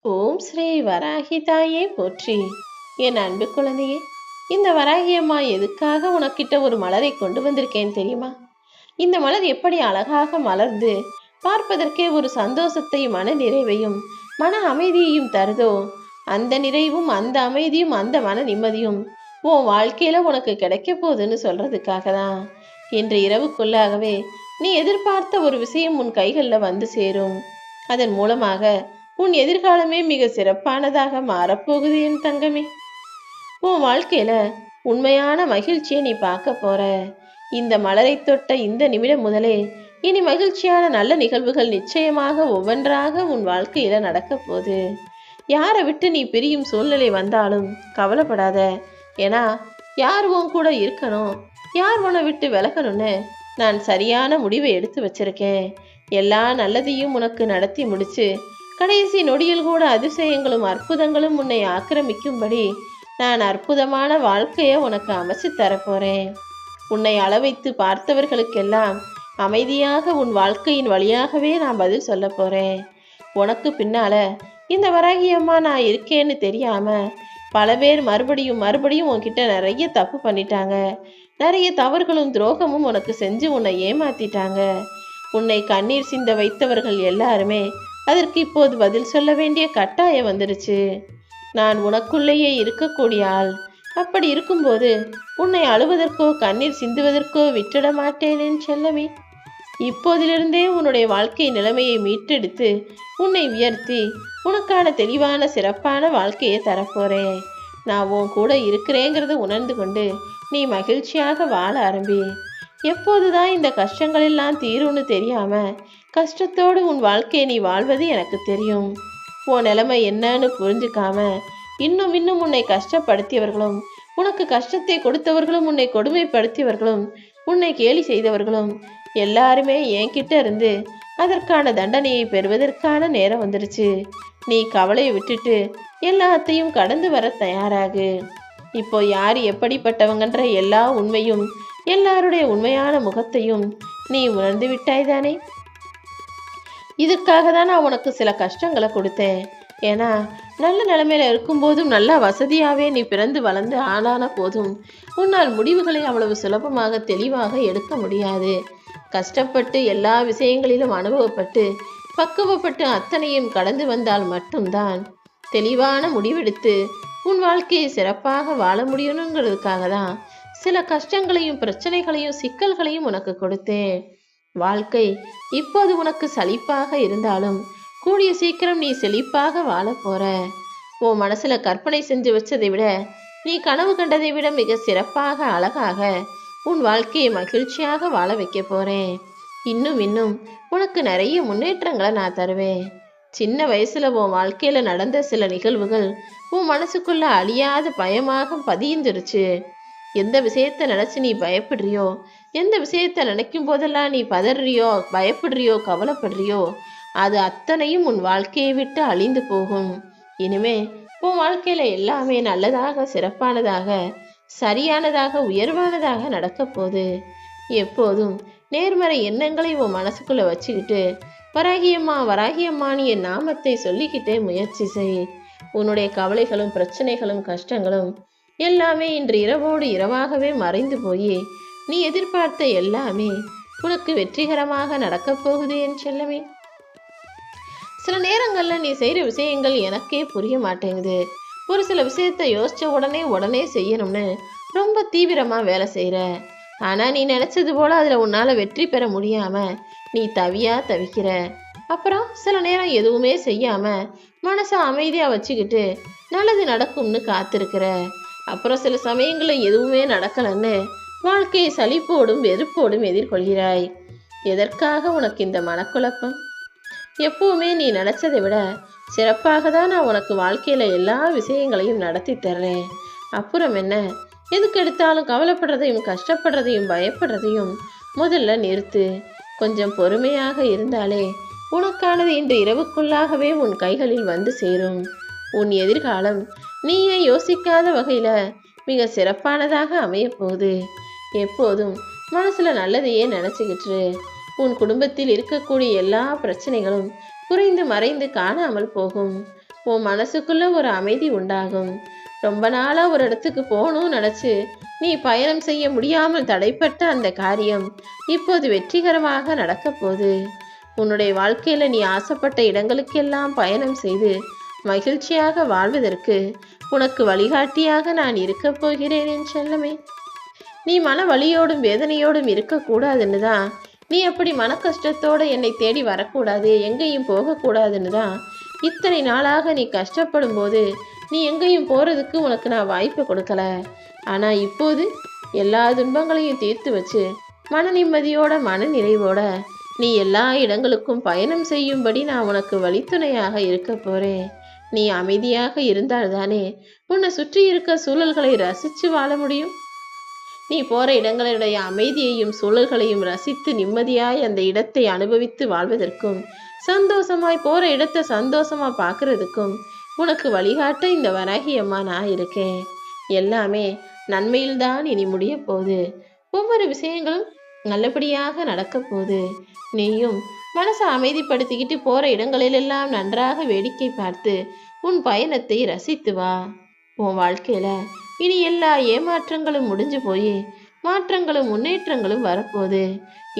ஓம் ஸ்ரீ வராகி தாயே போற்றி. என் அன்பு குழந்தையே, இந்த வராகி அம்மா எதுக்காக உனக்கிட்ட ஒரு மலரை கொண்டு வந்திருக்கேன் தெரியுமா? இந்த மலர் எப்படி அழகாக மலர்ந்து பார்ப்பதற்கே ஒரு சந்தோஷத்தையும் மன நிறைவையும் மன அமைதியையும் தருதோ, அந்த நிறைவும் அந்த அமைதியும் அந்த மன நிம்மதியும் உன் வாழ்க்கையில உனக்கு கிடைக்க போகுதுன்னு சொல்றதுக்காக தான் இன்று இரவுக்குள்ளாகவே நீ எதிர்பார்த்த ஒரு விஷயம் உன் கைகளில் வந்து சேரும். அதன் மூலமாக உன் எதிர்காலமே மிக சிறப்பானதாக மாறப்போகுது என் தங்கமே. உன் வாழ்க்கையில உண்மையான மகிழ்ச்சியை நீ பார்க்க போற. இந்த மலரை தொட்ட இந்த நிமிடம் முதலே இனி மகிழ்ச்சியான நல்ல நிகழ்வுகள் நிச்சயமாக ஒவ்வொன்றாக உன் வாழ்க்கையில நடக்க போகுது. யாரை விட்டு நீ பிரியும் சூழ்நிலை வந்தாலும் கவலைப்படாத. ஏன்னா யார் உன் கூட இருக்கணும், யார் உன்னை விட்டு விலகணும்னு நான் சரியான முடிவை எடுத்து வச்சிருக்கேன். எல்லா நல்லதையும் உனக்கு நடத்தி முடிச்சு கடைசி நொடியில் கூட அதிசயங்களும் அற்புதங்களும் உன்னை ஆக்கிரமிக்கும்படி நான் அற்புதமான வாழ்க்கையை உனக்கு அமைச்சு தரப்போறேன். உன்னை அளவைத்து பார்த்தவர்களுக்கெல்லாம் அமைதியாக உன் வாழ்க்கையின் வழியாகவே நான் பதில் சொல்ல போறேன். உனக்கு பின்னால இந்த வராகி அம்மா நான் இருக்கேன்னு தெரியாம பல பேர் மறுபடியும் மறுபடியும் உன்கிட்ட நிறைய தப்பு பண்ணிட்டாங்க. நிறைய தவறுகளும் துரோகமும் உனக்கு செஞ்சு உன்னை ஏமாத்திட்டாங்க. உன்னை கண்ணீர் சிந்த வைத்தவர்கள் எல்லாருமே அதற்கு இப்போது பதில் சொல்ல வேண்டிய கட்டாயம் வந்துடுச்சு. நான் உனக்குள்ளேயே இருக்கக்கூடிய ஆள். அப்படி இருக்கும்போது உன்னை அழுவதற்கோ கண்ணீர் சிந்துவதற்கோ விட்டுட மாட்டேன் என் செல்லமே. இப்போதிலிருந்தே உன்னுடைய வாழ்க்கை நிலைமையை மீட்டெடுத்து உன்னை உயர்த்தி உனக்கான தெளிவான சிறப்பான வாழ்க்கையை தரப்போறேன். நான் உன் கூட இருக்கிறேங்கிறத உணர்ந்து கொண்டு நீ மகிழ்ச்சியாக வாழ ஆரம்பி. எப்போதுதான் இந்த கஷ்டங்கள் எல்லாம் தீரும்னு தெரியாம கஷ்டத்தோடு உன் வாழ்க்கையை நீ வாழ்வது எனக்கு தெரியும். உன் நிலைமை என்னன்னு புரிஞ்சுக்காம இன்னும் இன்னும் உன்னை கஷ்டப்படுத்தியவர்களும் உனக்கு கஷ்டத்தை கொடுத்தவர்களும் உன்னை கொடுமைப்படுத்தியவர்களும் உன்னை கேலி செய்தவர்களும் எல்லாருமே என்கிட்ட இருந்து அதற்கான தண்டனையை பெறுவதற்கான நேரம் வந்துடுச்சு. நீ கவலையை விட்டுட்டு எல்லாத்தையும் கடந்து வர தயாராகு. இப்போ யார் எப்படிப்பட்டவங்கன்ற எல்லா உண்மையும் எல்லாருடைய உண்மையான முகத்தையும் நீ உணர்ந்து விட்டாய் தானே. இதுக்காக தான் நான் உனக்கு சில கஷ்டங்களை கொடுத்தேன். ஏன்னா நல்ல நிலைமையில இருக்கும்போதும் நல்லா வசதியாகவே நீ பிறந்து வளர்ந்து ஆளான போதும் உன்னால் முடிவுகளை அவ்வளவு சுலபமாக தெளிவாக எடுக்க முடியாது. கஷ்டப்பட்டு எல்லா விஷயங்களிலும் அனுபவப்பட்டு பக்குவப்பட்டு அத்தனையும் கடந்து வந்தால் மட்டும்தான் தெளிவான முடிவெடுத்து உன் வாழ்க்கையை சிறப்பாக வாழ முடியணுங்கிறதுக்காக தான் சில கஷ்டங்களையும் பிரச்சனைகளையும் சிக்கல்களையும் உனக்கு கொடுத்தேன். வாழ்க்கை இப்போது உனக்கு சலிப்பாக இருந்தாலும் கூடிய சீக்கிரம் நீ செழிப்பாக வாழ போற. உன் மனசுல கற்பனை செஞ்சு வச்சதை விட நீ கனவு கண்டதை விட மிக சிறப்பாக அழகாக உன் வாழ்க்கையை மகிழ்ச்சியாக வாழ வைக்க போறேன். இன்னும் இன்னும் உனக்கு நிறைய முன்னேற்றங்களை நான் தருவேன். சின்ன வயசுல உன் வாழ்க்கையில நடந்த சில நிகழ்வுகள் உன் மனசுக்குள்ள அழியாத பயமாக பதிந்துருச்சு. எந்த விஷயத்த நினைச்சு நீ பயப்படுறியோ, எந்த விஷயத்த நினைக்கும் போதெல்லாம் நீ பதறியோ பயப்படுறியோ கவலைப்படுறியோ அது அத்தனையும் உன் வாழ்க்கையை விட்டு அழிந்து போகும். இனிமே உன் வாழ்க்கையில எல்லாமே நல்லதாக சிறப்பானதாக சரியானதாக உயர்வானதாக நடக்க போகுது. எப்போதும் நேர்மறை எண்ணங்களை உன் மனசுக்குள்ள வச்சுக்கிட்டு வராகியம்மா வராகியம்மான்னு என் நாமத்தை சொல்லிக்கிட்டே முயற்சி செய். உன்னுடைய கவலைகளும் பிரச்சனைகளும் கஷ்டங்களும் எல்லாமே இன்று இரவோடு இரவாகவே மறைந்து போய் நீ எதிர்பார்த்த எல்லாமே உனக்கு வெற்றிகரமாக நடக்கப் போகுது என் செல்லமே. சில நேரங்கள்ல நீ செய்யற விஷயங்கள் எனக்கே புரிய மாட்டேங்குது. ஒரு சில விஷயத்த யோசிச்ச உடனே செய்யணும்னு ரொம்ப தீவிரமா வேலை செய்யற. ஆனா நீ நினைச்சது போல அதுல உன்னால வெற்றி பெற முடியாம நீ தவிக்கிற. அப்புறம் சில நேரம் எதுவுமே செய்யாம மனசை அமைதியா வச்சுக்கிட்டு நல்லது நடக்கும்னு காத்திருக்கிற. அப்புறம் சில சமயங்களில் எதுவுமே நடக்கலன்னு வாழ்க்கையை சலிப்போடும் வெறுப்போடும் எதிர்கொள்கிறாய். எதற்காக உனக்கு இந்த மனக்குழப்பம்? எப்பவுமே நீ நினைச்சதை விட சிறப்பாக தான் நான் உனக்கு வாழ்க்கையில எல்லா விஷயங்களையும் நடத்தி தர்றேன். அப்புறம் என்ன, எதுக்கு எடுத்தாலும் கவலைப்படுறதையும் கஷ்டப்படுறதையும் பயப்படுறதையும் முதல்ல நிறுத்து. கொஞ்சம் பொறுமையாக இருந்தாலே உனக்கானது இன்று இரவுக்குள்ளாகவே உன் கைகளில் வந்து சேரும். உன் எதிர்காலம் நீயே யோசிக்காத வகையில மிக சிறப்பானதாக அமைய போகுது. எப்போதும் மனசுல நல்லதையே நினைச்சுக்கிட்டு உன் குடும்பத்தில் இருக்கக்கூடிய எல்லா பிரச்சனைகளும் குறைந்து மறைந்து காணாமல் போகும். உன் மனசுக்குள்ள ஒரு அமைதி உண்டாகும். ரொம்ப நாளா ஒரு இடத்துக்கு போகணும்னு நினைச்சு நீ பயணம் செய்ய முடியாமல் தடைப்பட்ட அந்த காரியம் இப்போது வெற்றிகரமாக நடக்க போகுது. உன்னுடைய வாழ்க்கையில நீ ஆசைப்பட்ட இடங்களுக்கெல்லாம் பயணம் செய்து மகிழ்ச்சியாக வாழ்வதற்கு உனக்கு வழிகாட்டியாக நான் இருக்கப் போகிறேன் என் செல்லமே. நீ மன வலியோடும் வேதனையோடும் இருக்கக்கூடாதுன்னு தான், நீ அப்படி மன கஷ்டத்தோடு என்னை தேடி வரக்கூடாது, எங்கேயும் போகக்கூடாதுன்னு தான் இத்தனை நாளாக நீ கஷ்டப்படும் போது நீ எங்கேயும் போகிறதுக்கு உனக்கு நான் வாய்ப்பு கொடுக்கல. ஆனால் இப்போது எல்லா துன்பங்களையும் தீர்த்து வச்சு மன நிம்மதியோட மன நிறைவோட நீ எல்லா இடங்களுக்கும் பயணம் செய்யும்படி நான் உனக்கு வழித்துணையாக இருக்க போகிறேன். நீ அமைதியாக இருந்தால்தானே உன்னை சுற்றி இருக்க சூழல்களை ரசித்து வாழ முடியும். நீ போகிற இடங்களுடைய அமைதியையும் சூழல்களையும் ரசித்து நிம்மதியாய் அந்த இடத்தை அனுபவித்து வாழ்வதற்கும் சந்தோஷமாய் போகிற இடத்தை சந்தோஷமாக பார்க்கறதுக்கும் உனக்கு வழிகாட்ட இந்த வராகி அம்மா நான் இருக்கேன். எல்லாமே நன்மையில்தான் இனி முடிய போகுது. ஒவ்வொரு விஷயங்களும் நல்லபடியாக நடக்க போகுது. நீயும் மனசை அமைதிப்படுத்திக்கிட்டு போகிற இடங்களிலெல்லாம் நன்றாக வேடிக்கை பார்த்து உன் பயணத்தை ரசித்து வா. உன் வாழ்க்கையில் இனி எல்லா ஏமாற்றங்களும் முடிஞ்சு போய் மாற்றங்களும் முன்னேற்றங்களும் வரப்போகுது.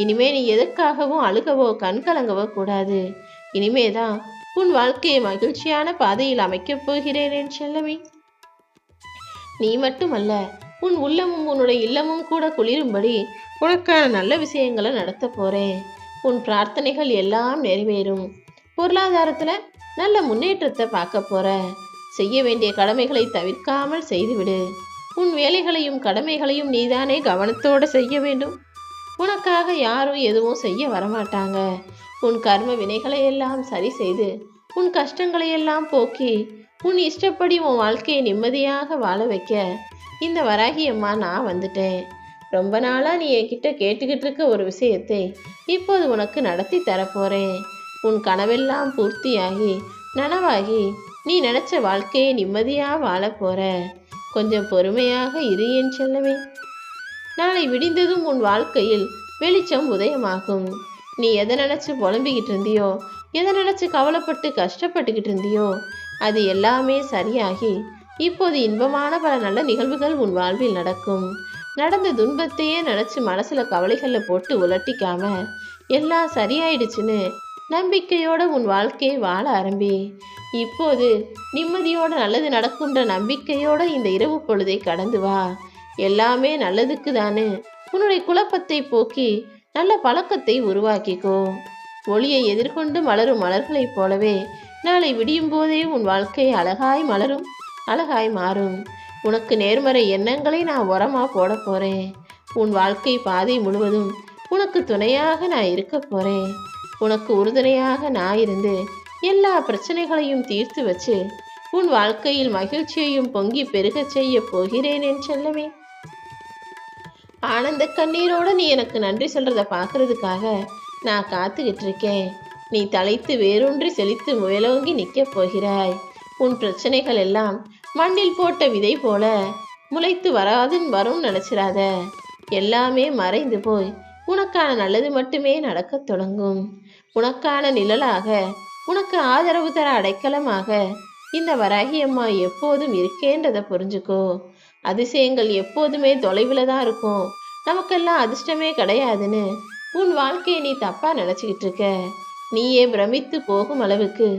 இனிமே நீ எதற்காகவும் அழுகவோ கண்கலங்கவோ கூடாது. இனிமேதான் உன் வாழ்க்கையை மகிழ்ச்சியான பாதையில் அமைக்கப் போகிறேன் என் செல்லமே. நீ மட்டுமல்ல, உன் உள்ளமும் உன்னுடைய இல்லமும் கூட குளிரும்படி உனக்கான நல்ல விஷயங்களை நடத்த போறேன். உன் பிரார்த்தனைகள் எல்லாம் நிறைவேறும். பொருளாதாரத்துல நல்ல முன்னேற்றத்தை பார்க்க போற. செய்ய வேண்டிய கடமைகளை தவிர்க்காமல் செய்துவிடு. உன் வேலைகளையும் கடமைகளையும் நீதானே கவனத்தோடு செய்ய வேண்டும். உனக்காக யாரும் எதுவும் செய்ய வரமாட்டாங்க. உன் கர்ம வினைகளை எல்லாம் சரி செய்து உன் கஷ்டங்களை எல்லாம் போக்கி உன் இஷ்டப்படி உன் வாழ்க்கையை நிம்மதியாக வாழ வைக்க இந்த வராகி அம்மா நான் வந்துட்டேன். ரொம்ப நாளா நீ என்கிட்ட கேட்டுக்கிட்டு இருக்க ஒரு விஷயத்தை இப்போது உனக்கு நடத்தி தரப்போறேன். உன் கனவெல்லாம் பூர்த்தியாகி நனவாகி நீ நினைச்ச வாழ்க்கையை நிம்மதியா வாழ போற. கொஞ்சம் பொறுமையாக இரு என் செல்லவே. நாளை விடிந்ததும் உன் வாழ்க்கையில் வெளிச்சம் உதயமாகும். நீ எதை நினைச்சு புலம்பிக்கிட்டு இருந்தியோ, எதை நினைச்சு கவலைப்பட்டு கஷ்டப்பட்டுக்கிட்டு இருந்தியோ, அது எல்லாமே சரியாகி இப்போது இன்பமான பல நல்ல நிகழ்வுகள் உன் வாழ்வில் நடக்கும். நடந்த துன்பத்தையே நினைச்சு மனசுல கவலைகளை போட்டு உலட்டிக்காம எல்லாம் சரியாயிடுச்சுன்னு நம்பிக்கையோட உன் வாழ்க்கையை வாழ ஆரம்பி. இப்போது நிம்மதியோட நல்லது நடக்குன்ற நம்பிக்கையோட இந்த இரவு பொழுதை கடந்து வா. எல்லாமே நல்லதுக்கு தானே. உன்னுடைய குழப்பத்தை போக்கி நல்ல பழக்கத்தை உருவாக்கிக்கோ. ஒளியை எதிர்கொண்டு மலரும் மலர்களைப் போலவே நாளை விடியும் போதே உன் வாழ்க்கை அழகாய் மலரும், அழகாய் மாறும். உனக்கு நேர்மறை எண்ணங்களை நான் உரமா போட போறேன். உன் வாழ்க்கை பாதை முழுவதும் உனக்கு துணையாக நான் இருக்க போறேன். உனக்கு உறுதுணையாக நான் இருந்து எல்லா பிரச்சனைகளையும் தீர்த்து வச்சு உன் வாழ்க்கையில் மகிழ்ச்சியையும் பொங்கி பெருகச் செய்ய போகிறேன் என் செல்லமே. ஆனந்த கண்ணீரோட நீ எனக்கு நன்றி சொல்றத பார்க்கறதுக்காக நான் காத்துக்கிட்டு இருக்கேன். நீ தலைத்து வேரூன்றி செழித்து மேலோங்கி நிற்க போகிறாய். உன் பிரச்சனைகள் எல்லாம் மண்ணில் போட்ட விதை போல முளைத்து வராதுன்னு வரும் நினைச்சிடாத. எல்லாமே மறைந்து போய் உனக்கான நல்லது மட்டுமே நடக்க தொடங்கும். உனக்கான நிழலாக, உனக்கு ஆதரவு தர அடைக்கலமாக இந்த வராகி அம்மா எப்போதும் இருக்கேன்றதை புரிஞ்சுக்கோ. அதிசயங்கள் எப்போதுமே தொலைவில் தான் இருக்கும். நமக்கெல்லாம் அதிர்ஷ்டமே கிடையாதுன்னு உன் வாழ்க்கையை நீ தப்பா நினைச்சுக்கிட்டு இருக்க. நீயே பிரமித்து போகும் அளவுக்கு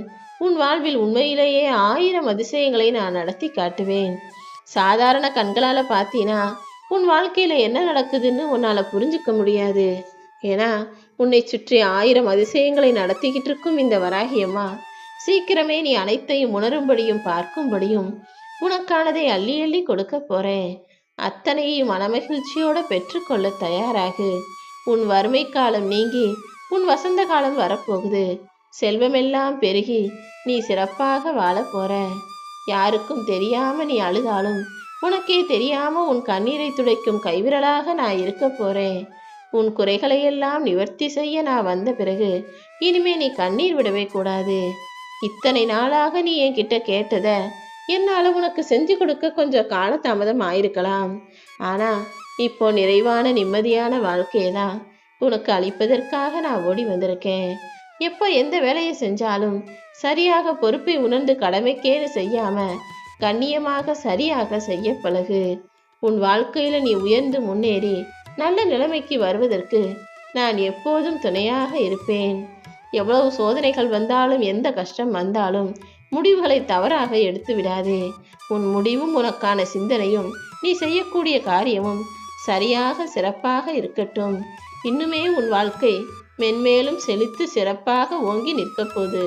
உன் வாழ்வில் உண்மையிலேயே 1000 அதிசயங்களை நான் நடத்தி காட்டுவேன். சாதாரண கண்களால பார்த்தீனா உன் வாழ்க்கையில என்ன நடக்குதுன்னு உன்னால புரிஞ்சுக்க முடியாது. ஏன்னா உன்னை சுற்றி 1000 அதிசயங்களை நடத்திக்கிட்டு இருக்கும் இந்த வராகி அம்மா சீக்கிரமே நீ அனைத்தையும் உணரும்படியும் பார்க்கும்படியும் உனக்கானதை அள்ளி அள்ளி கொடுக்க போறேன். அத்தனையும் மனமகிழ்ச்சியோட பெற்றுக்கொள்ள தயாராகு. உன் வறுமை காலம் நீங்கி உன் வசந்த காலம் வரப்போகுது. செல்வமெல்லாம் பெருகி நீ சிறப்பாக வாழ போற. யாருக்கும் தெரியாம நீ அழுதாலும் உனக்கே தெரியாம உன் கண்ணீரை துடைக்கும் கைவிரலாக நான் இருக்க போறேன். உன் குறைகளையெல்லாம் நிவர்த்தி செய்ய நான் வந்த பிறகு இனிமே நீ கண்ணீர் விடவே கூடாது. இத்தனை நாளாக நீ என்கிட்ட கேட்டத என்னால உனக்கு செஞ்சு கொடுக்க கொஞ்சம் காலதாமதம் ஆயிருக்கலாம். ஆனா இப்போ நிறைவான நிம்மதியான வாழ்க்கையதான் உனக்கு அளிப்பதற்காக நான் ஓடி வந்திருக்கேன். எப்போ எந்த வேலையை செஞ்சாலும் சரியாக பொறுப்பை உணர்ந்து கடமைக்கேன்னு செய்யாம கண்ணியமாக சரியாக செய்ய பழகு. உன் வாழ்க்கையில நீ உயர்ந்து முன்னேறி நல்ல நிலைமைக்கு வருவதற்கு நான் எப்போதும் துணையாக இருப்பேன். எவ்வளவு சோதனைகள் வந்தாலும் எந்த கஷ்டம் வந்தாலும் முடிவுகளை தவறாக எடுத்து விடாதே. உன் முடிவும் உனக்கான சிந்தனையும் நீ செய்யக்கூடிய காரியமும் சரியாக சிறப்பாக இருக்கட்டும். இன்னுமே உன் வாழ்க்கை மென்மேலும் செழித்து சிறப்பாக ஓங்கி நிற்கப் போகுது.